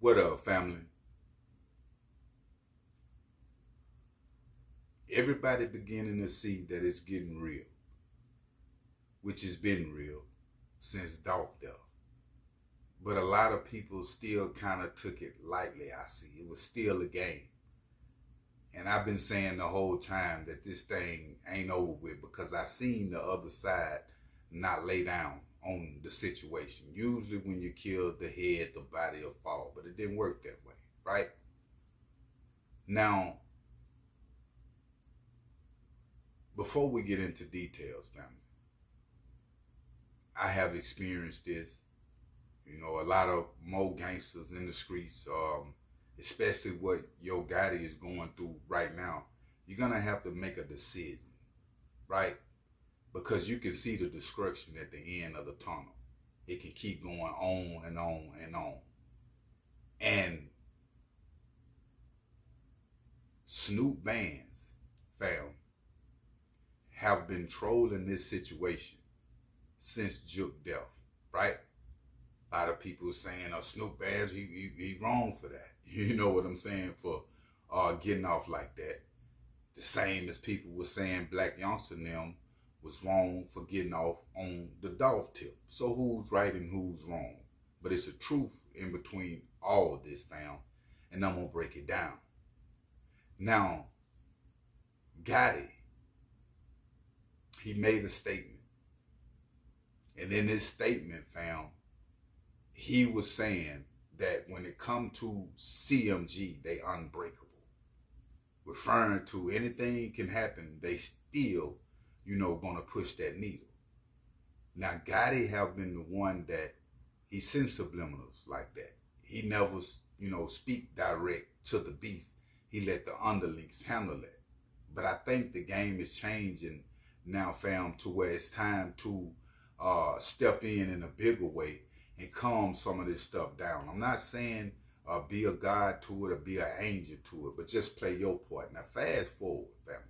What up, family? Everybody beginning to see that it's getting real, which has been real since Dolph death. But a lot of people still kind of took it lightly, I see. It was still a game. And I've been saying the whole time that this thing ain't over with because I seen the other side not lay down on the situation. Usually when you kill the head, the body will fall, but it didn't work that way, right? Now, before we get into details, family, I have experienced this. You know, a lot of more gangsters in the streets, especially what Yo Gotti is going through right now. You're gonna have to make a decision, right? Because you can see the destruction at the end of the tunnel. It can keep going on and on and on. And Snoop Bands, fam, have been trolling this situation since Juke death, right? A lot of people saying, Snoop Bands, he wrong for that. You know what I'm saying? For getting off like that. The same as people were saying Black Youngster and them was wrong for getting off on the Dolph tip. So who's right and who's wrong? But it's a truth in between all of this, fam. And I'm going to break it down. Now, Gotti, he made a statement. And in his statement, fam, he was saying that when it come to CMG, they unbreakable. Referring to anything can happen, they still, gonna push that needle. Now, Gotti have been the one that he sends subliminals like that. He never, speak direct to the beef. He let the underlings handle it. But I think the game is changing now, fam, to where it's time to step in a bigger way and calm some of this stuff down. I'm not saying be a god to it or be an angel to it, but just play your part. Now, fast forward, family.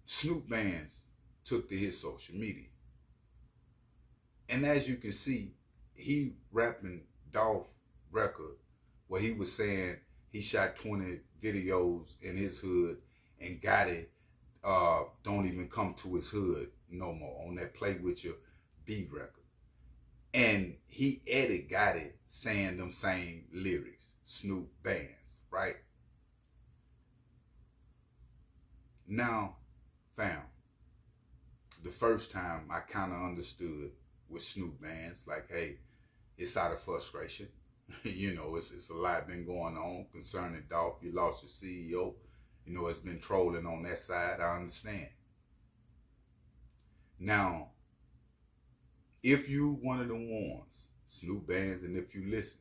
Snoop Bands took to his social media. And as you can see, he rapping Dolph record where he was saying he shot 20 videos in his hood and Gotti don't even come to his hood no more on that Play With Your beat record. And he edited Gotti saying them same lyrics, Snoop Bands, right? Now, fam, the first time I kind of understood with Snoop Bands, like, hey, it's out of frustration. It's a lot been going on concerning Dolph. You lost your CEO. It's been trolling on that side. I understand. Now, if you one of the ones, Snoop Bands, and if you listen,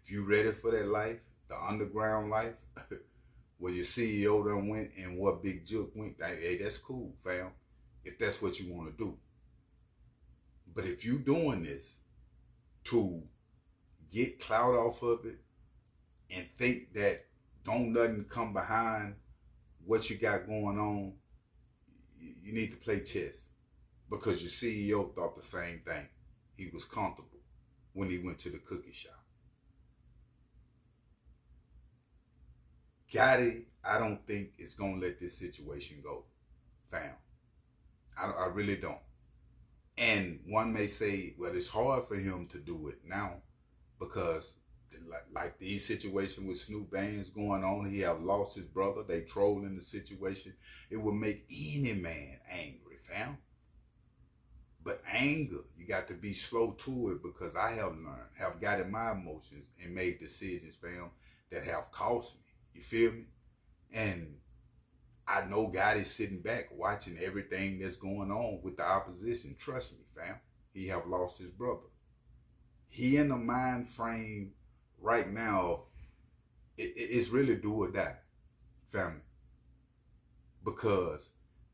if you ready for that life, the underground life, where your CEO done went and what Big Juke went, hey, that's cool, fam, if that's what you want to do. But if you doing this to get clout off of it and think that don't nothing come behind what you got going on, you need to play chess. Because your CEO thought the same thing. He was comfortable when he went to the cookie shop. Gotti, I don't think is going to let this situation go, fam. I really don't. And one may say, well, it's hard for him to do it now because like these situations with Snoop Bands going on, he have lost his brother. They trolling the situation. It would make any man angry, fam. But anger, you got to be slow to it because I have gotten my emotions and made decisions, fam, that have cost me. You feel me? And I know God is sitting back watching everything that's going on with the opposition. Trust me, fam. He have lost his brother. He in the mind frame right now of it's really do or die, family. Because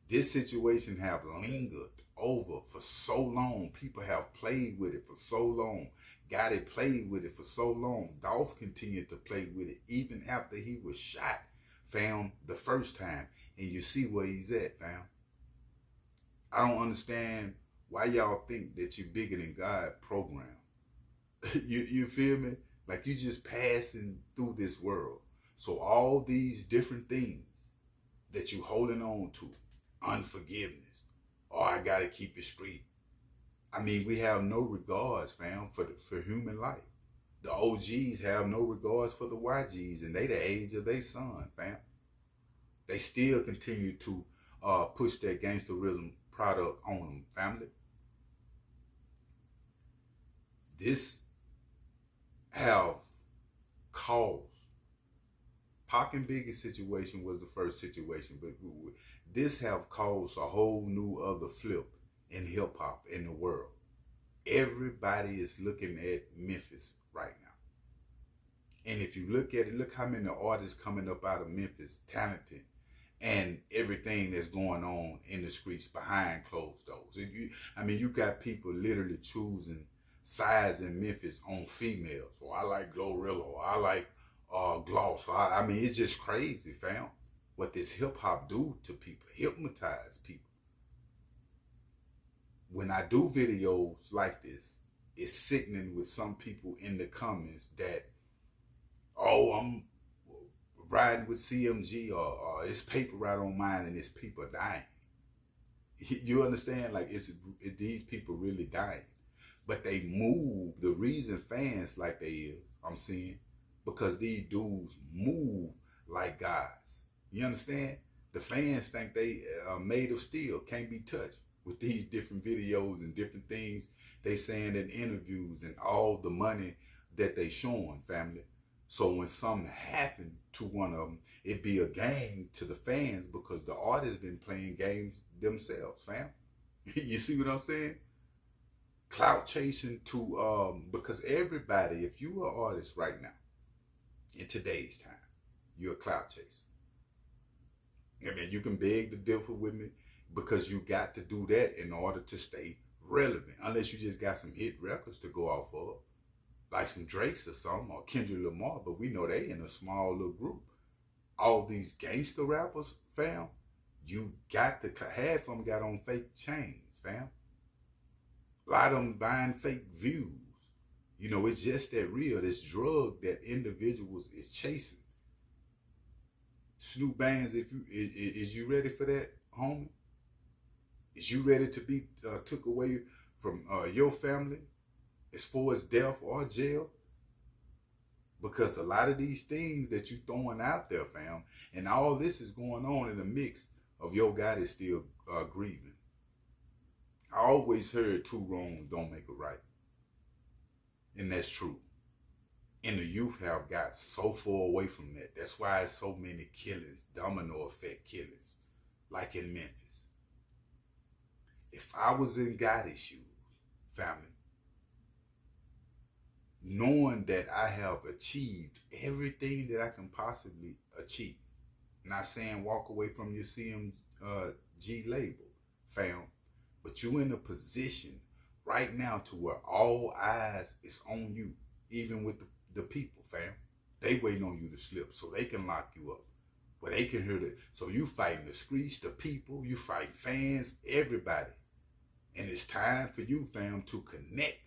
this situation have lingered over for so long. People have played with it for so long. Gotti played with it for so long. Dolph continued to play with it even after he was shot, fam, the first time. And you see where he's at, fam. I don't understand why y'all think that you're bigger than God program. You feel me? Like you just passing through this world. So all these different things that you holding on to, unforgiveness, or I gotta keep it straight. I mean, we have no regards, fam, for human life. The OGs have no regards for the YGs, and they the age of their son, fam. They still continue to push that gangsterism product on them, family. This have caused. Pac and Biggie's situation was the first situation, but this have caused a whole new other flip in hip hop in the world. Everybody is looking at Memphis right now. And if you look at it, look how many artists coming up out of Memphis, talented, and everything that's going on in the streets behind closed doors. I mean, you got people literally choosing sides in Memphis on females. Or I like Glorilla, or I like Gloss. I mean, it's just crazy, fam. What this hip hop do to people, hypnotize people. When I do videos like this, it's sickening with some people in the comments that, oh, I'm riding with CMG, or it's paper right on mine and it's people dying. You understand? Like these people really dying. But they move. The reason fans like they is, I'm seeing, because these dudes move like gods. You understand? The fans think they are made of steel, can't be touched with these different videos and different things they saying in interviews and all the money that they showing, family. So when something happened to one of them, it be a game to the fans because the artists been playing games themselves, fam. You see what I'm saying? Clout chasing to, because everybody, if you are an artist right now, in today's time, you're a clout chaser. I mean, you can beg to differ with me because you got to do that in order to stay relevant. Unless you just got some hit records to go off of, like some Drakes or something, or Kendrick Lamar, but we know they in a small little group. All these gangster rappers, fam, you got to, half of them got on fake chains, fam. A lot of them buying fake views. You know, it's just that real, this drug that individuals is chasing. Snoop Bands, is you ready for that, homie? Is you ready to be took away from your family as far as death or jail? Because a lot of these things that you throwing out there, fam, and all this is going on in the mix of your guy is still grieving. I always heard two wrongs don't make a right. And that's true. And the youth have got so far away from that. That's why it's so many killings, domino effect killings, like in Memphis. If I was in Gotti's shoes, family, knowing that I have achieved everything that I can possibly achieve, not saying walk away from your CMG label, fam, but you in a position right now to where all eyes is on you, even with the people, fam. They waiting on you to slip so they can lock you up. But they can hear that. So you fighting the streets, the people, you fighting fans, everybody. And it's time for you, fam, to connect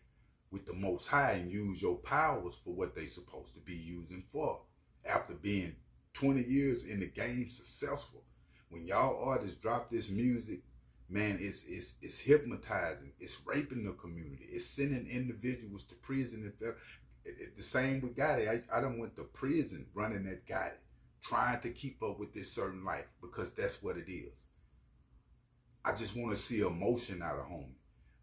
with the Most High and use your powers for what they supposed to be using for. After being 20 years in the game successful, when y'all artists drop this music, man, it's hypnotizing. It's raping the community. It's sending individuals to prison. The same with Gotti. I done went to prison running that Gotti, trying to keep up with this certain life because that's what it is. I just want to see emotion out of homie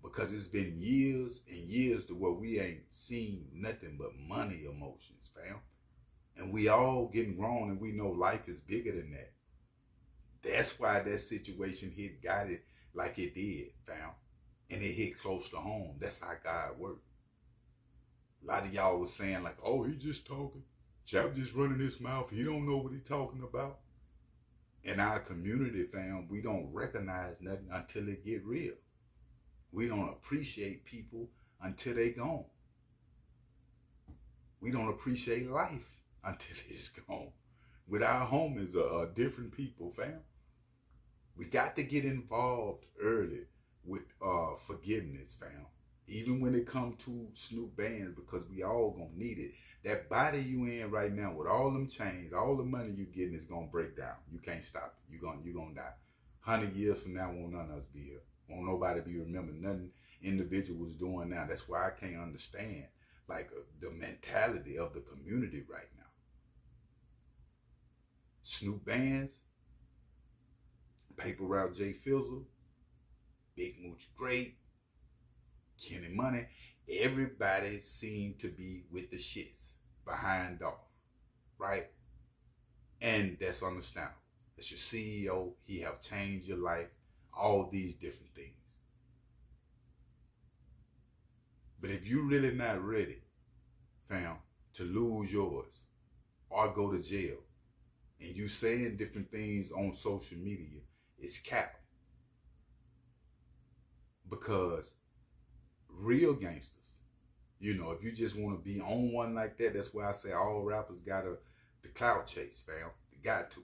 because it's been years and years to where we ain't seen nothing but money emotions, fam. And we all getting grown and we know life is bigger than that. That's why that situation hit Gotti like it did, fam. And it hit close to home. That's how God worked. A lot of y'all was saying like, oh, he just talking. Chap just running his mouth. He don't know what he talking about. In our community, fam, we don't recognize nothing until it get real. We don't appreciate people until they gone. We don't appreciate life until it's gone. With our homies are different people, fam. We got to get involved early with forgiveness, fam. Even when it come to Snoop Bands, because we all gonna need it. That body you in right now with all them chains, all the money you getting is gonna break down. You can't stop it. You gonna die. 100 years from now, won't none of us be here. Won't nobody be remembering nothing individuals doing now. That's why I can't understand like the mentality of the community right now. Snoop Bands, Paper Route J Fizzle, Big Mooch Great, Kenny Money, everybody seemed to be with the shits behind Dolph, right? And that's understandable. As your CEO, he have changed your life, all these different things. But if you really not ready, fam, to lose yours or go to jail, and you saying different things on social media, it's cap. Because real gangsters, you know, if you just want to be on one like that, that's why I say all rappers got the clout chase, fam. They got to.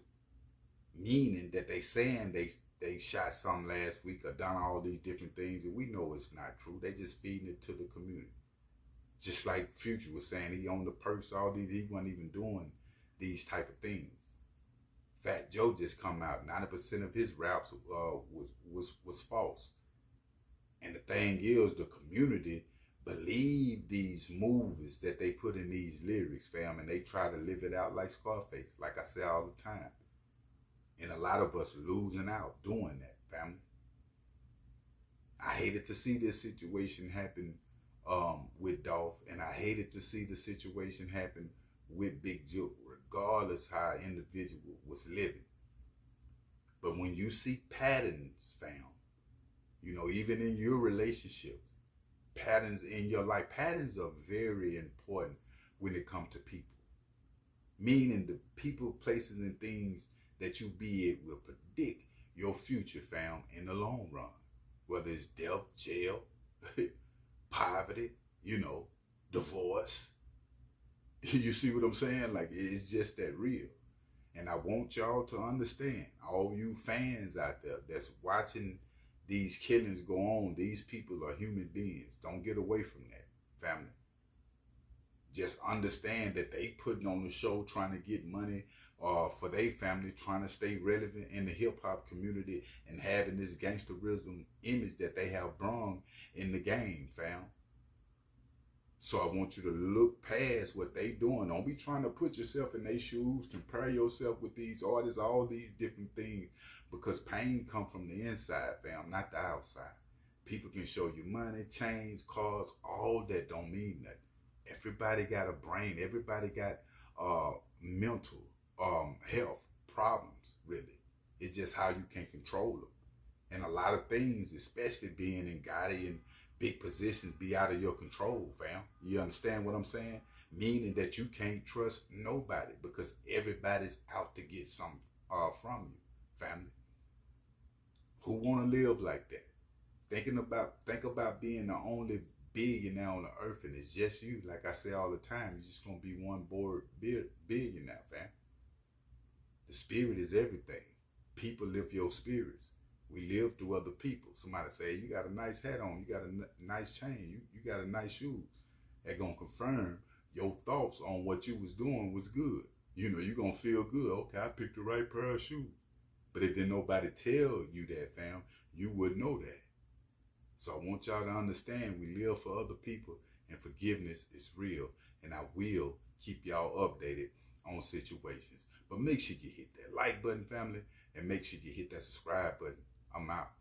Meaning that they saying they shot some last week or done all these different things, and we know it's not true. They just feeding it to the community. Just like Future was saying, he owned the purse, all these, he wasn't even doing these type of things. Fat Joe just come out, 90% of his raps was false. And the thing is, the community believe these movies that they put in these lyrics, fam, and they try to live it out like Scarface, like I say all the time. And a lot of us losing out doing that, family. I hated to see this situation happen with Dolph, and I hated to see the situation happen with Big Joe, regardless how an individual was living. But when you see patterns, fam, you know, even in your relationships, patterns in your life, patterns are very important when it comes to people. Meaning the people, places, and things that you be it will predict your future, fam, in the long run. Whether it's death, jail, poverty, you know, divorce. You see what I'm saying? Like, it's just that real. And I want y'all to understand, all you fans out there that's watching these killings go on, these people are human beings. Don't get away from that, family. Just understand that they putting on the show trying to get money for their family, trying to stay relevant in the hip-hop community and having this gangsterism image that they have brung in the game, fam. So I want you to look past what they doing. Don't be trying to put yourself in their shoes, compare yourself with these artists, all these different things, because pain come from the inside, fam, not the outside. People can show you money, chains, cars, all that don't mean nothing. Everybody got a brain. Everybody got mental health problems, really. It's just how you can control them. And a lot of things, especially being in Gotti and big positions, be out of your control, fam. You understand what I'm saying? Meaning that you can't trust nobody because everybody's out to get something from you, family. Who want to live like that? Think about being the only billionaire on the earth, and it's just you. Like I say all the time, you're just gonna be one bored billionaire, fam. The spirit is everything. People lift your spirits. We live through other people. Somebody say, you got a nice hat on, you got a nice chain, you got a nice shoes. They're gonna confirm your thoughts on what you was doing was good. You know, you're gonna feel good. Okay, I picked the right pair of shoes. But if didn't nobody tell you that, fam, you wouldn't know that. So I want y'all to understand we live for other people, and forgiveness is real. And I will keep y'all updated on situations. But make sure you hit that like button, family, and make sure you hit that subscribe button. I'm out.